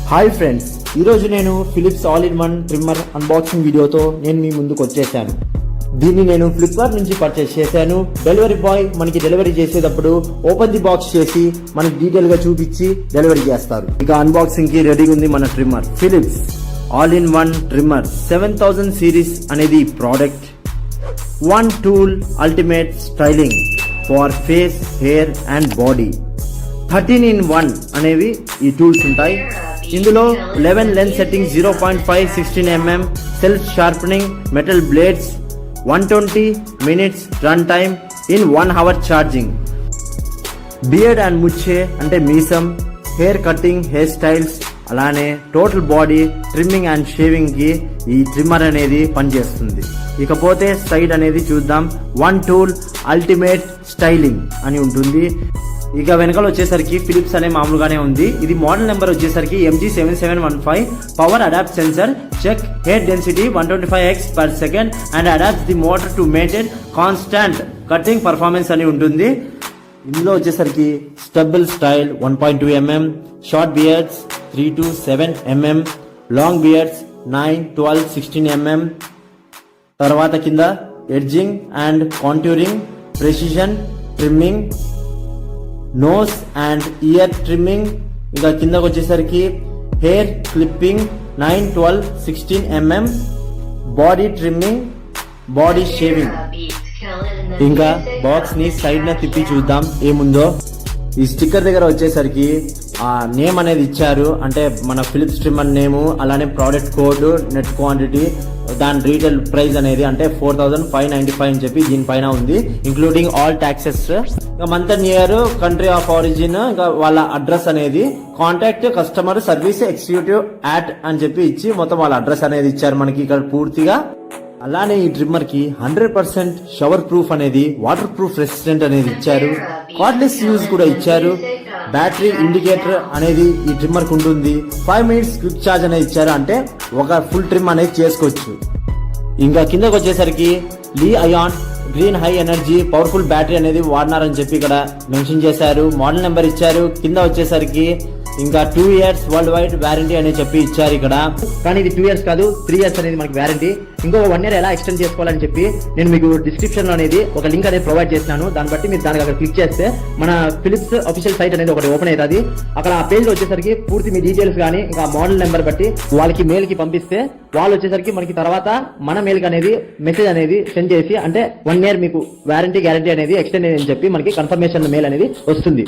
Hi friends, ఈరోజు నేను Philips all in one trimmer unboxing వీడియోతో నేను మీ ముందుకు వచ్చేసాను. దీన్ని నేను ఫ్లిప్కార్ట్ నుంచి పర్చేస్ చేశాను. డెలివరీ బాయ్ మనకి డెలివరీ చేసేటప్పుడు ఓపెన్ ది బాక్స్ చేసి మనకి డీటెయిల్ గా చూపించి డెలివరీ చేస్తారు. ఇక అన్బాక్సింగ్ కి రెడీగా ఉంది మన trimmer. Philips all in one trimmer 7000 series అనేది product. One tool ultimate styling for face, hair and body. 13-in-1 అనేవి ఈ టూల్స్ ఉంటాయి. ఇందులో 11 lens setting, 0.5 16mm self sharpening metal blades, 120 minutes run time in 1 hour charging. Beard and moustache అంటే మీసం, hair cutting, hair styles, అలానే total body trimming and shaving కి ఈ trimmer అనేది పనిచేస్తుంది. ఇకపోతే సైడ్ అనేది చూద్దాం. వన్ టూల్ అల్టిమేట్ స్టైలింగ్ అని ఉంటుంది. ఇక వెనకాల వచ్చేసరికి ఫిలిప్స్ అనే మామూలుగానే ఉంది. ఇది మోడల్ నెంబర్ వచ్చేసరికి MG7715. Power adapt sensor, check hair density 125x/s and adapts the motor to maintain constant cutting performance అని ఉంటుంది. ఇందులో వచ్చేసరికి stubble style 1.2 mm, short beards 3 to 7 mm, long beards 9, 12, 16 mm. తర్వాత కింద edging and contouring, precision trimming, nose and ear trimming. ఇంకా కిందకు వచ్చేసరికి hair clipping 9, 12, 16 mm, body trimming, body shaving. ఇంకా బాక్స్ ని సైడ్ న తిప్పి చూద్దాం ఏముందో. ఈ స్టిక్కర్ దగ్గర వచ్చేసరికి ఆ నేమ్ అనేది ఇచ్చారు, అంటే మన ఫిలిప్స్ ట్రిమ్మర్ నేము, అలానే ప్రోడక్ట్ కోడ్, నెట్ క్వాంటిటీ, దాని రీటైల్ ప్రైస్ అనేది అంటే 4595 అని చెప్పి దీనిపైన ఉంది, ఇంక్లూడింగ్ ఆల్ ట్యాక్సెస్. ఇంకా month and year, country of origin, ఇంకా వాళ్ళ అడ్రస్ అనేది, contact customer service executive at అని చెప్పి ఇచ్చి మొత్తం వాళ్ళ అడ్రస్ అనేది ఇచ్చారు మనకి ఇక్కడ పూర్తిగా. అలానే ఈ ట్రిమ్మర్ కి 100% షవర్ ప్రూఫ్ అనేది, వాటర్ ప్రూఫ్ రెసిస్టెంట్ అనేది ఇచ్చారు. కార్డ్లెస్ యూజ్ కూడా ఇచ్చారు. బ్యాటరీ ఇండికేటర్ అనేది ఈ ట్రిమ్మర్ కు ఉంటుంది. 5 minutes క్విక్ ఛార్జ్ అనేది ఇచ్చారు, అంటే ఒక ఫుల్ ట్రిమ్ అనేది చేసుకోవచ్చు. ఇంకా కిందకు వచ్చేసరికి Li ion green high energy powerful battery అనేది వాడినారని చెప్పి ఇక్కడ మెన్షన్ చేశారు. మోడల్ నెంబర్ ఇచ్చారు. కింద వచ్చేసరికి ఇంకా 2 years వరల్డ్ వైడ్ వారంటీ అని చెప్పి ఇచ్చారు ఇక్కడ. కానీ ఇది 2 years కాదు, 3 years అనేది మనకి వారంటీ. ఇంకో 1 year ఎలా ఎక్స్టెండ్ చేసుకోవాలని చెప్పి నేను మీకు డిస్క్రిప్షన్ లో అనేది ఒక లింక్ అనేది ప్రొవైడ్ చేసినాను. దాన్ని బట్టి మీరు దానికి అక్కడ క్లిక్ చేస్తే మన ఫిలిప్స్ అఫీషియల్ సైట్ అనేది ఒకటి ఓపెన్ అవుతుంది. అక్కడ ఆ పేజ్ లో వచ్చేసరికి పూర్తి మీ డీటెయిల్స్ కానీ ఇంకా మోడల్ నెంబర్ బట్టి వాళ్ళకి మెయిల్ కి పంపిస్తే వాళ్ళు వచ్చేసరికి మనకి తర్వాత మన మెయిల్ కి అనేది మెసేజ్ అనేది సెండ్ చేసి, అంటే 1 year మీకు వారంటీ గ్యారంటీ అనేది ఎక్స్టెండ్ అని చెప్పి మనకి కన్ఫర్మేషన్ మెయిల్ అనేది వస్తుంది.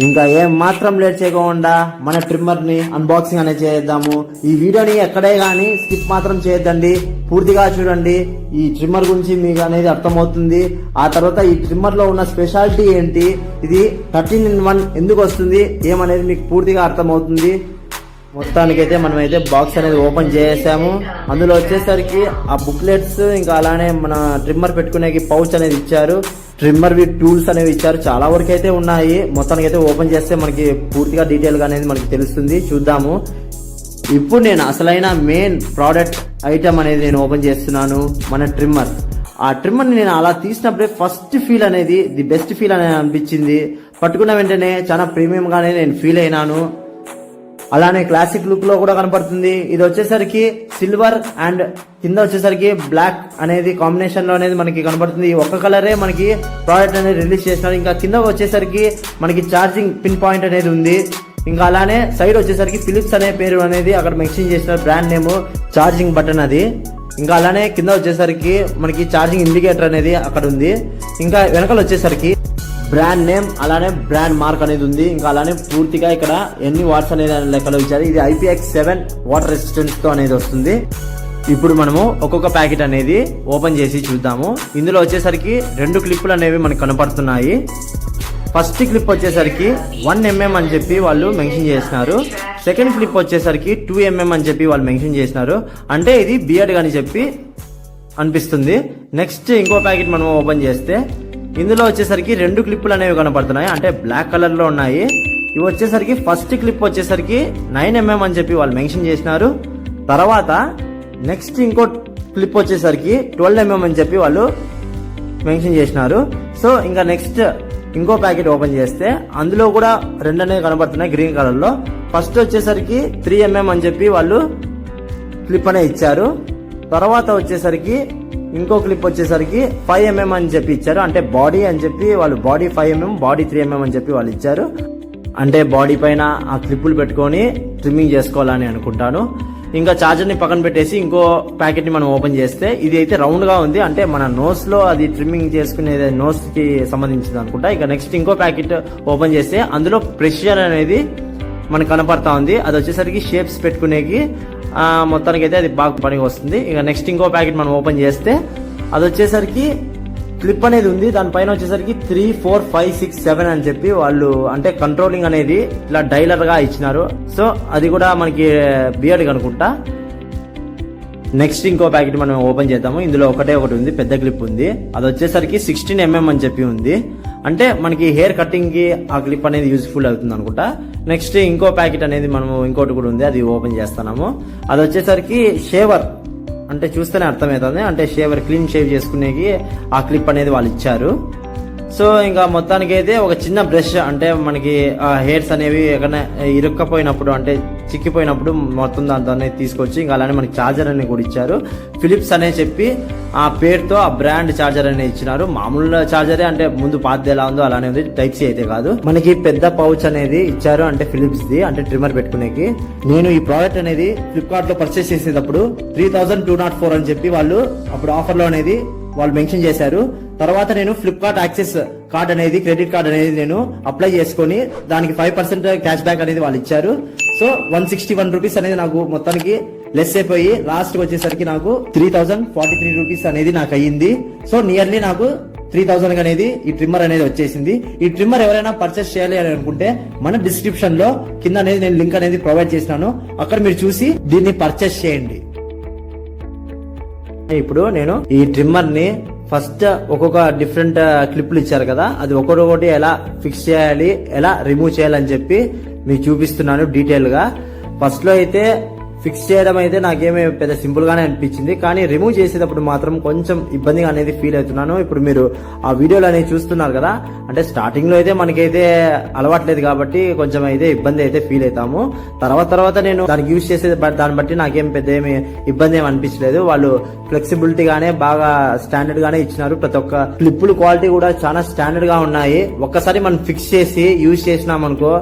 ఇంకా ఏం మాత్రం లేట్ చేయకుండా మన ట్రిమ్మర్ ని అన్బాక్సింగ్ అనేది చేద్దాము. ఈ వీడియోని ఎక్కడే గానీ స్కిప్ మాత్రం చేయొద్దండి, పూర్తిగా చూడండి. ఈ ట్రిమ్మర్ గురించి మీకు అనేది అర్థమవుతుంది. ఆ తర్వాత ఈ ట్రిమ్మర్ లో ఉన్న స్పెషాలిటీ ఏంటి, ఇది 13-in-1 ఎందుకు వస్తుంది ఏమనేది మీకు పూర్తిగా అర్థమవుతుంది. మొత్తానికైతే మనమైతే బాక్స్ అనేది ఓపెన్ చేసాము. అందులో వచ్చేసరికి ఆ బుక్లెట్స్, ఇంకా అలానే మన ట్రిమ్మర్ పెట్టుకునే పౌచ్ అనేది ఇచ్చారు. ట్రిమ్మర్ విత్ టూల్స్ అనేవి ఇచ్చారు. చాలా వరకు అయితే ఉన్నాయి. మొత్తానికి అయితే ఓపెన్ చేస్తే మనకి పూర్తిగా డీటెయిల్ గా అనేది మనకి తెలుస్తుంది. చూద్దాము. ఇప్పుడు నేను అసలైన మెయిన్ ప్రోడక్ట్ ఐటమ్ అనేది నేను ఓపెన్ చేస్తున్నాను, మన ట్రిమ్మర్. ఆ ట్రిమ్మర్ ని నేను అలా తీసినప్పుడే ఫస్ట్ ఫీల్ అనేది ది బెస్ట్ ఫీల్ అనేది అనిపించింది. పట్టుకున్న వెంటనే చాలా ప్రీమియం గానే నేను ఫీల్ అయినాను. అలానే క్లాసిక్ లుక్ లో కూడా కనపడుతుంది. ఇది వచ్చేసరికి సిల్వర్ అండ్ కింద వచ్చేసరికి బ్లాక్ అనేది కాంబినేషన్ లో అనేది మనకి కనపడుతుంది. ఈ ఒక్క కలరే మనకి ప్రోడక్ట్ అనేది రిలీజ్ చేసినారు. ఇంకా కింద వచ్చేసరికి మనకి ఛార్జింగ్ పిన్ పాయింట్ అనేది ఉంది. ఇంకా అలానే సైడ్ వచ్చేసరికి ఫిలిప్స్ అనే పేరు అనేది అక్కడ మెన్షన్ చేసినారు, బ్రాండ్ నేమ్, ఛార్జింగ్ బటన్ అది. ఇంకా అలానే కింద వచ్చేసరికి మనకి ఛార్జింగ్ ఇండికేటర్ అనేది అక్కడ ఉంది. ఇంకా వెనకాల వచ్చేసరికి బ్రాండ్ నేమ్, అలానే బ్రాండ్ మార్క్ అనేది ఉంది. ఇంకా అలానే పూర్తిగా ఇక్కడ ఎన్ని వాట్స్ అనేది లెక్కలో ఇచ్చారు. ఇది IPX7 వాటర్ రెసిస్టెన్స్ తో అనేది వస్తుంది. ఇప్పుడు మనము ఒక్కొక్క ప్యాకెట్ అనేది ఓపెన్ చేసి చూద్దాము. ఇందులో వచ్చేసరికి 2 క్లిప్పులు అనేవి మనకు కనపడుతున్నాయి. ఫస్ట్ క్లిప్ వచ్చేసరికి 1 mm అని చెప్పి వాళ్ళు మెన్షన్ చేసినారు. సెకండ్ క్లిప్ వచ్చేసరికి 2 mm అని చెప్పి వాళ్ళు మెన్షన్ చేసినారు, అంటే ఇది బియర్డ్ అని చెప్పి అనిపిస్తుంది. నెక్స్ట్ ఇంకో ప్యాకెట్ మనం ఓపెన్ చేస్తే ఇందులో వచ్చేసరికి 2 క్లిప్పులు అనేవి కనపడుతున్నాయి, అంటే బ్లాక్ కలర్ లో ఉన్నాయి. ఇవి వచ్చేసరికి ఫస్ట్ క్లిప్ వచ్చేసరికి 9 mm అని చెప్పి వాళ్ళు మెన్షన్ చేసినారు. తర్వాత నెక్స్ట్ ఇంకో క్లిప్ వచ్చేసరికి 12 mm అని చెప్పి వాళ్ళు మెన్షన్ చేసినారు. సో ఇంకా నెక్స్ట్ ఇంకో ప్యాకెట్ ఓపెన్ చేస్తే అందులో కూడా 2 అనేవి కనబడుతున్నాయి గ్రీన్ కలర్ లో. ఫస్ట్ వచ్చేసరికి 3mm అని చెప్పి వాళ్ళు క్లిప్ అనే ఇచ్చారు. తర్వాత వచ్చేసరికి ఇంకో క్లిప్ వచ్చేసరికి 5mm అని చెప్పి ఇచ్చారు. అంటే బాడీ అని చెప్పి వాళ్ళు బాడీ 5mm బాడీ 3mm అని చెప్పి వాళ్ళు ఇచ్చారు. అంటే బాడీ పైన ఆ క్లిప్పులు పెట్టుకొని ట్రిమ్మింగ్ చేసుకోవాలని అనుకుంటాను. ఇంకా చార్జర్ ని పక్కన పెట్టేసి ఇంకో ప్యాకెట్ ని మనం ఓపెన్ చేస్తే ఇది అయితే రౌండ్ గా ఉంది. అంటే మన నోస్ లో అది ట్రిమ్మింగ్ చేసుకునేది నోస్ కి సంబంధించింది అనుకుంటా. ఇక నెక్స్ట్ ఇంకో ప్యాకెట్ ఓపెన్ చేస్తే అందులో ప్రెషర్ అనేది మనకు కనపడతా ఉంది. అది వచ్చేసరికి షేప్స్ పెట్టుకునేకి మొత్తానికి అయితే అది బాగా పనికి వస్తుంది. ఇక నెక్స్ట్ ఇంకో ప్యాకెట్ మనం ఓపెన్ చేస్తే అది వచ్చేసరికి క్లిప్ అనేది ఉంది. దానిపైన వచ్చేసరికి 3, 4, 5, 6, 7 అని చెప్పి వాళ్ళు అంటే కంట్రోలింగ్ అనేది ఇలా డైలర్ గా ఇచ్చినారు. సో అది కూడా మనకి బియర్డ్ అనుకుంటా. నెక్స్ట్ ఇంకో ప్యాకెట్ మనం ఓపెన్ చేద్దాము. ఇందులో ఒకటి ఉంది, పెద్ద క్లిప్ ఉంది. అది వచ్చేసరికి 16mm అని చెప్పి ఉంది. అంటే మనకి హెయిర్ కటింగ్ కి ఆ క్లిప్ అనేది యూజ్ఫుల్ అవుతుంది అనుకుంటా. నెక్స్ట్ ఇంకో ప్యాకెట్ అనేది మనము ఇంకోటి కూడా ఉంది, అది ఓపెన్ చేస్తున్నాము. అది వచ్చేసరికి షేవర్, అంటే చూస్తేనే అర్థమవుతుంది. అంటే షేవర్ క్లీన్ షేవ్ చేసుకునేకి ఆ క్లిప్ అనేది వాళ్ళు ఇచ్చారు. సో ఇంకా మొత్తానికి అయితే ఒక చిన్న బ్రష్, అంటే మనకి హెయిర్స్ అనేవి ఎక్కడైనా ఇరుక్కపోయినప్పుడు అంటే చిక్కిపోయినప్పుడు మొత్తం దాంతో అనేది తీసుకొచ్చి ఇంకా అలానే మనకి ఛార్జర్ అనేది కూడా ఇచ్చారు. ఫిలిప్స్ అనే చెప్పి ఆ పేరుతో ఆ బ్రాండ్ ఛార్జర్ అనేది ఇచ్చినారు. మామూలు ఛార్జరే, అంటే ముందు పాతది ఎలా ఉందో అలానే ఉంది, టైప్ సి అయితే కాదు. మనకి పెద్ద పౌచ్ అనేది ఇచ్చారు, అంటే ఫిలిప్స్ ది, అంటే ట్రిమ్మర్ పెట్టుకునేకి. నేను ఈ ప్రోడక్ట్ అనేది ఫ్లిప్కార్ట్ లో పర్చేస్ చేసేటప్పుడు 3204 అని చెప్పి వాళ్ళు అప్పుడు ఆఫర్ లో అనేది వాళ్ళు మెన్షన్ చేశారు. తర్వాత నేను ఫ్లిప్కార్ట్ యాక్సెస్ కార్డ్ అనేది, క్రెడిట్ కార్డ్ అనేది నేను అప్లై చేసుకుని దానికి 5% క్యాష్ బ్యాక్ అనేది వాళ్ళు ఇచ్చారు. సో 161 రూపీస్ అనేది నాకు మొత్తానికి లెస్ అయిపోయి లాస్ట్ వచ్చేసరికి నాకు 3043 రూపీస్ అనేది నాకు అయ్యింది. సో నియర్లీ నాకు 3000 అనేది ఈ ట్రిమ్మర్ అనేది వచ్చేసింది. ఈ ట్రిమ్మర్ ఎవరైనా పర్చేస్ చేయాలి అని అనుకుంటే మన డిస్క్రిప్షన్ లో కింద అనేది నేను లింక్ అనేది ప్రొవైడ్ చేసినాను, అక్కడ మీరు చూసి దీన్ని పర్చేస్ చేయండి. ఇప్పుడు నేను ఈ ట్రిమ్మర్ ని ఫస్ట్ ఒక్కొక్క డిఫరెంట్ క్లిప్లు ఇచ్చారు కదా, అది ఒక్కొక్కటి ఎలా ఫిక్స్ చేయాలి, ఎలా రిమూవ్ చేయాలని చెప్పి మీకు చూపిస్తున్నాను డీటెయిల్ గా. ఫస్ట్ లో అయితే ఫిక్స్ చేయడం అయితే నాకేమీ పెద్ద సింపుల్ గానే అనిపించింది, కానీ రిమూవ్ చేసేటప్పుడు మాత్రం కొంచెం ఇబ్బందిగా అనేది ఫీల్ అవుతున్నాను. ఇప్పుడు మీరు ఆ వీడియోలు అనేది చూస్తున్నారు కదా, అంటే స్టార్టింగ్ లో అయితే మనకైతే అలవాట్లేదు కాబట్టి కొంచెం అయితే ఇబ్బంది అయితే ఫీల్ అవుతాము. తర్వాత నేను దానికి యూజ్ చేసే దాన్ని బట్టి నాకేం పెద్ద ఏమి ఇబ్బంది ఏమి అనిపించలేదు. వాళ్ళు ఫ్లెక్సిబిలిటీ గానే బాగా స్టాండర్డ్ గానే ఇచ్చినారు. ప్రతి ఒక్క క్లిప్పులు క్వాలిటీ కూడా చాలా స్టాండర్డ్ గా ఉన్నాయి. ఒక్కసారి మనం ఫిక్స్ చేసి యూజ్ చేసినాం అనుకో,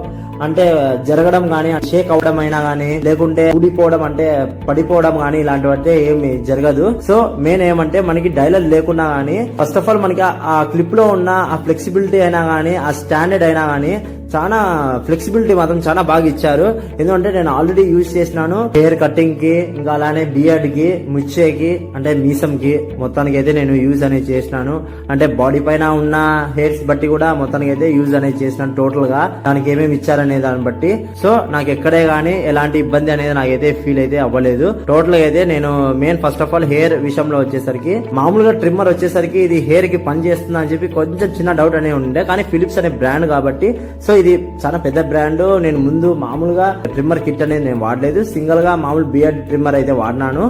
అంటే జరగడం గానీ, షేక్ అవడం అయినా గానీ, లేకుంటే ఊడిపోవడం అంటే పడిపోవడం గానీ ఇలాంటివంటే ఏమి జరగదు. సో మెయిన్ ఏమంటే మనకి డైలర్ లేకున్నా గానీ, ఫస్ట్ ఆఫ్ ఆల్ మనకి ఆ క్లిప్ లో ఉన్న ఆ ఫ్లెక్సిబిలిటీ అయినా గానీ, ఆ స్టాండర్డ్ అయినా గానీ చాలా ఫ్లెక్సిబిలిటీ మాత్రం చాలా బాగా ఇచ్చారు. ఎందుకంటే నేను ఆల్రెడీ యూజ్ చేసినాను హెయిర్ కటింగ్ కి, ఇంకా అలానే బియర్డ్ కి, ముచ్చేకి, అంటే మీసం కి మొత్తానికి అయితే నేను యూజ్ అనేది చేసినాను. అంటే బాడీ పైన ఉన్న హెయిర్స్ బట్టి కూడా మొత్తానికి అయితే యూజ్ అనేది చేసినాను టోటల్ గా, దానికి ఏమేమి ఇచ్చారనే దాన్ని బట్టి. సో నాకు ఎక్కడే గానీ ఎలాంటి ఇబ్బంది అనేది నాకైతే ఫీల్ అయితే అవ్వలేదు. టోటల్ గా అయితే నేను main first of all hair విషయంలో వచ్చేసరికి మామూలుగా ట్రిమ్మర్ వచ్చేసరికి ఇది హెయిర్ కి పని చేస్తుందా అని చెప్పి కొంచెం చిన్న డౌట్ అనేది ఉండే, కానీ ఫిలిప్స్ అనే బ్రాండ్ కాబట్టి, సో ఇది చాలా పెద్ద బ్రాండ్. నేను ముందు మామూలుగా ట్రిమ్మర్ కిట్ అనేది నేను వాడలేదు, సింగిల్ గా మామూలు బియర్డ్ ట్రిమ్మర్ అయితే వాడినాను.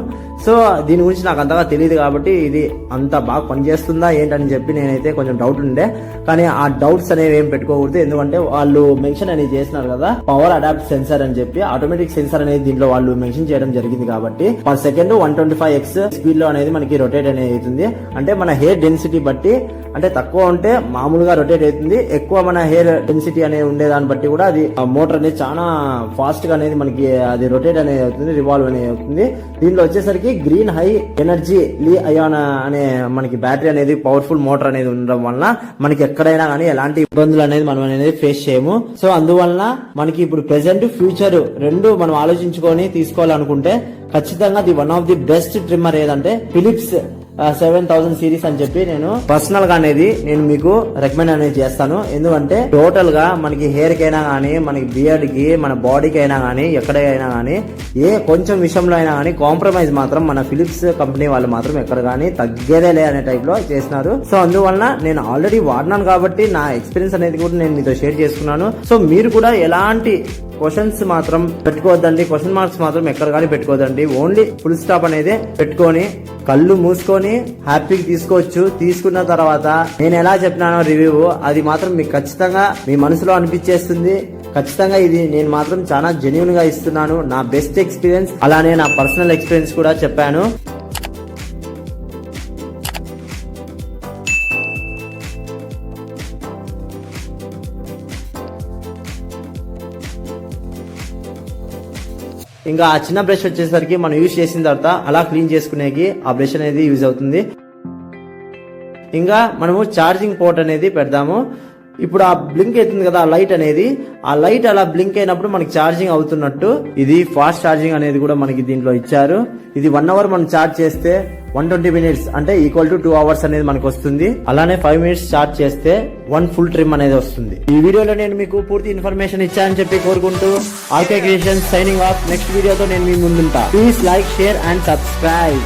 సో దీని గురించి నాకు అంతగా తెలియదు కాబట్టి ఇది అంత బాగా పనిచేస్తుందా ఏంటని చెప్పి నేనైతే కొంచెం డౌట్ ఉండే, కానీ ఆ డౌట్స్ అనేవి ఏం పెట్టుకోకూడదు. ఎందుకంటే వాళ్ళు మెన్షన్ అనేది చేసినారు కదా, పవర్ అడాప్ట్ సెన్సార్ అని చెప్పి ఆటోమేటిక్ సెన్సార్ అనేది దీంట్లో వాళ్ళు మెన్షన్ చేయడం జరిగింది కాబట్టి పర్ సెకండ్ 125x స్పీడ్ లో అనేది మనకి రొటేట్ అనేది అవుతుంది. అంటే మన హెయిర్ డెన్సిటీ బట్టి, అంటే తక్కువ ఉంటే మామూలుగా రొటేట్ అవుతుంది, ఎక్కువ మన హెయిర్ డెన్సిటీ అనేది ఉండేదాన్ని బట్టి కూడా అది మోటార్ అనేది చాలా ఫాస్ట్ గా అనేది మనకి అది రొటేట్ అనేది అవుతుంది, రివాల్వ్ అనేది అవుతుంది. దీంట్లో వచ్చేసరికి గ్రీన్ హై ఎనర్జీ లీ అయాన్ అనే మనకి బ్యాటరీ అనేది పవర్ఫుల్ మోటార్ అనేది ఉండడం వలన మనకి ఎక్కడైనా కానీ ఎలాంటి ఇబ్బందులు అనేది మనం అనేది ఫేస్ చేయము. సో అందువలన మనకి ఇప్పుడు ప్రెసెంట్ ఫ్యూచర్ రెండు మనం ఆలోచించుకొని తీసుకోవాలనుకుంటే ఖచ్చితంగా the one of the best trimmer ఏదంటే ఫిలిప్స్ 7000 సిరీస్ అని చెప్పి నేను పర్సనల్ గా అనేది నేను మీకు రికమెండ్ అనేది చేస్తాను. ఎందుకంటే టోటల్ గా మనకి హెయిర్ కైనా గానీ, మనకి బియర్డ్ కి, మన బాడీకి అయినా గానీ, ఎక్కడైనా గానీ ఏ కొంచెం విషయంలో అయినా గానీ కాంప్రమైజ్ మాత్రం మన ఫిలిప్స్ కంపెనీ వాళ్ళు మాత్రం ఎక్కడ గానీ తగ్గేదేలే అనే టైప్ లో చేసినారు. సో అందువలన నేను ఆల్రెడీ వాడినాను కాబట్టి నా ఎక్స్పీరియన్స్ అనేది కూడా నేను మీతో షేర్ చేసుకున్నాను. సో మీరు కూడా ఎలాంటి క్వశ్చన్స్ మాత్రం పెట్టుకోవద్దండి, క్వశ్చన్ మార్క్స్ మాత్రం ఎక్కడ కానీ పెట్టుకోవద్దండి. ఓన్లీ ఫుల్ స్టాప్ అనేది పెట్టుకొని కళ్ళు మూసుకొని హ్యాపీగా తీసుకోవచ్చు. తీసుకున్న తర్వాత నేను ఎలా చెప్పినానో రివ్యూ అది మాత్రం మీకు ఖచ్చితంగా మీ మనసులో అనిపించేస్తుంది. ఖచ్చితంగా ఇది నేను మాత్రం చాలా జెన్యూన్ గా ఇస్తున్నాను, నా బెస్ట్ ఎక్స్పీరియన్స్, అలానే నా పర్సనల్ ఎక్స్పీరియన్స్ కూడా చెప్పాను. ఇంకా ఆ చిన్న బ్రష్ వచ్చేసరికి మనం యూజ్ చేసిన తర్వాత అలా క్లీన్ చేసుకునేకి ఆ బ్రష్ అనేది యూజ్ అవుతుంది. ఇంకా మనము ఛార్జింగ్ పోర్ట్ అనేది పెడదాము. ఇప్పుడు ఆ బ్లింక్ అవుతుంది కదా ఆ లైట్ అనేది, ఆ లైట్ అలా బ్లింక్ అయినప్పుడు మనకి ఛార్జింగ్ అవుతున్నట్టు. ఇది ఫాస్ట్ ఛార్జింగ్ అనేది కూడా మనకి దీంట్లో ఇచ్చారు. ఇది 1 అవర్ మనం ఛార్జ్ చేస్తే 120 మినిట్స్ అంటే ఈక్వల్ టు 2 అవర్స్ అనేది మనకు వస్తుంది. అలానే 5 మినిట్స్ ఛార్జ్ చేస్తే 1 ఫుల్ ట్రిమ్ అనేది వస్తుంది. ఈ వీడియోలో నేను మీకు పూర్తి ఇన్ఫర్మేషన్ ఇచ్చానని చెప్పి కోరుకుంటూ RK creations signing off. Next వీడియోతో నేను మీ ముందుంటా. Please like, share and subscribe.